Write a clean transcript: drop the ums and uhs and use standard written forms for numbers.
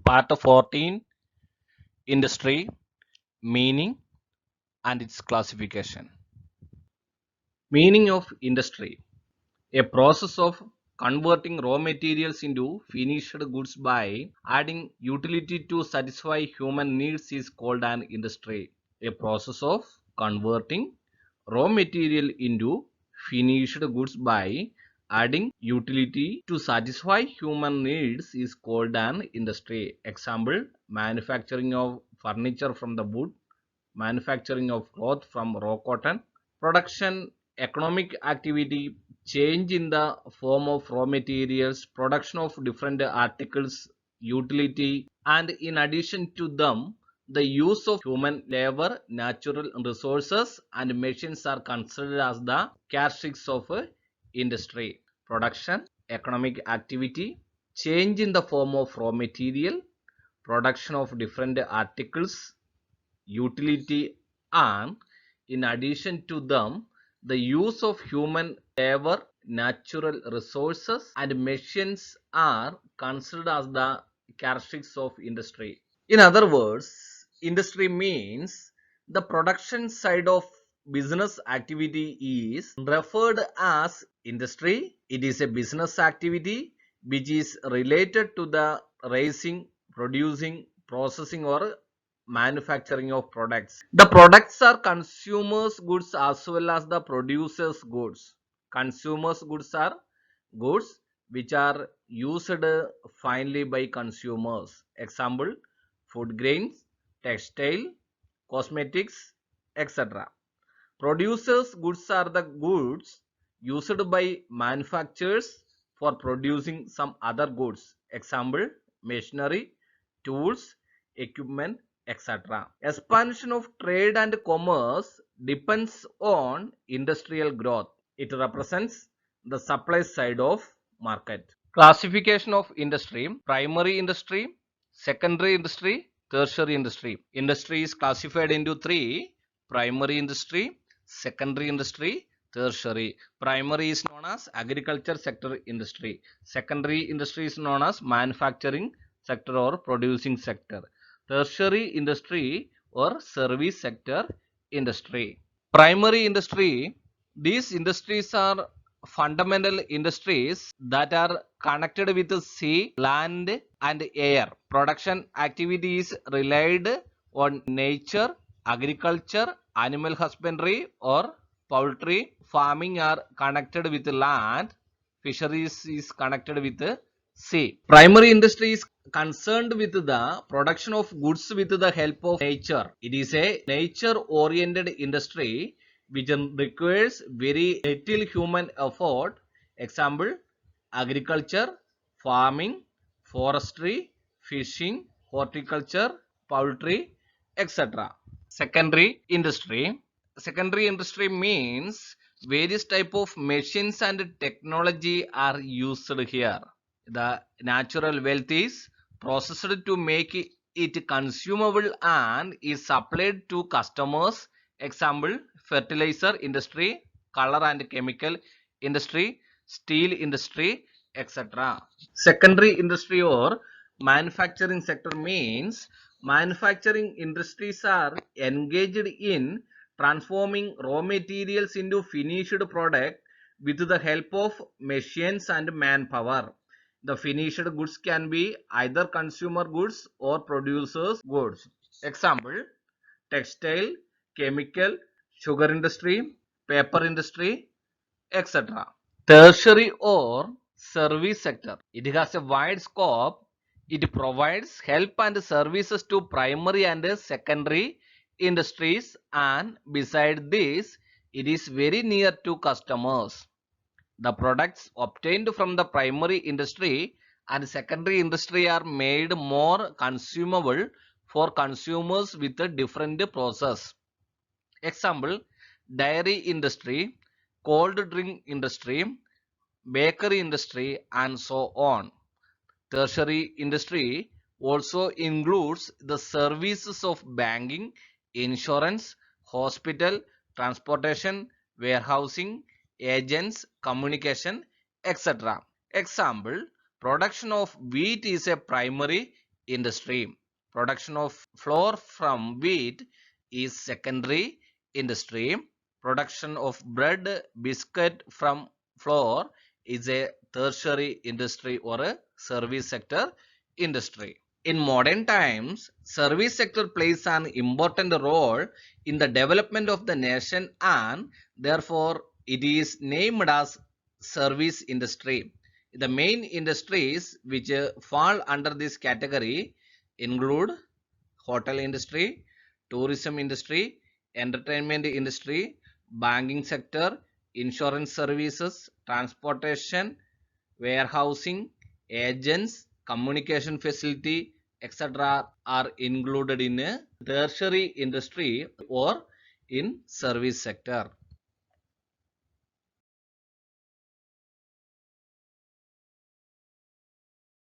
Part 14, Industry, Meaning and its Classification. Meaning of industry: a process of converting raw materials into finished goods by adding utility to satisfy human needs is called an industry. A process of converting raw material into finished goods by adding utility to satisfy human needs is called an industry. Example: manufacturing of furniture from the wood, manufacturing of cloth from raw cotton. Production: economic activity, change in the form of raw materials, production of different articles, utility, and in addition to them, the use of human labor, natural resources, and machines are considered as the characteristics of industry. Production, economic activity, change in the form of raw material, production of different articles, utility, and in addition to them, the use of human labor, natural resources, and machines are considered as the characteristics of industry. In other words, industry means the production side of business activity is referred as industry. It is a business activity which is related to the raising, producing, processing, or manufacturing of products. The products are consumers goods as well as the producers goods. Consumers goods are goods which are used finally by consumers. Example: food grains, textile, cosmetics, etc. Producers goods are the goods used by manufacturers for producing some other goods. Example: machinery, tools, equipment, etc. Expansion of trade and commerce depends on industrial growth. It represents the supply side of market. Classification of industry: primary industry, secondary industry, tertiary industry. Industry is classified into three: primary industry, secondary industry, tertiary. Primary is known as agriculture sector industry. Secondary industry is known as manufacturing sector or producing sector. Tertiary industry or service sector industry. Primary industry: these industries are fundamental industries that are connected with the sea, land, and air. Production activities relied on nature, agriculture, animal husbandry, or poultry. Farming are connected with land. Fisheries is connected with the sea. Primary industry is concerned with the production of goods with the help of nature. It is a nature oriented industry which requires very little human effort. Example: agriculture, farming, forestry, fishing, horticulture, poultry, etc. Secondary industry. Secondary industry means various type of machines and technology are used here. The natural wealth is processed to make it consumable and is supplied to customers. Example: fertilizer industry, color and chemical industry, steel industry, etc. Secondary industry or manufacturing sector means manufacturing industries are engaged in transforming raw materials into finished product with the help of machines and manpower. The finished goods can be either consumer goods or producers goods. Example: textile, chemical, sugar industry, paper industry, etc. Tertiary or service sector: it has a wide scope. It provides help and services to primary and secondary industries, and beside this, it is very near to customers. The products obtained from the primary industry and secondary industry are made more consumable for consumers with a different process. Example: dairy industry, cold drink industry, bakery industry, and so on. Tertiary industry also includes the services of banking, insurance, hospital, transportation, warehousing, agents, communication, etc. Example: production of wheat is a primary industry. Production of flour from wheat is secondary industry. Production of bread, biscuit from flour is a tertiary industry or a service sector industry. In modern times, service sector plays an important role in the development of the nation and therefore it is named as service industry. The main industries which fall under this category include hotel industry, tourism industry, entertainment industry, banking sector, insurance services, transportation, warehousing, agents, communication facility, etc. are included in a tertiary industry or in service sector.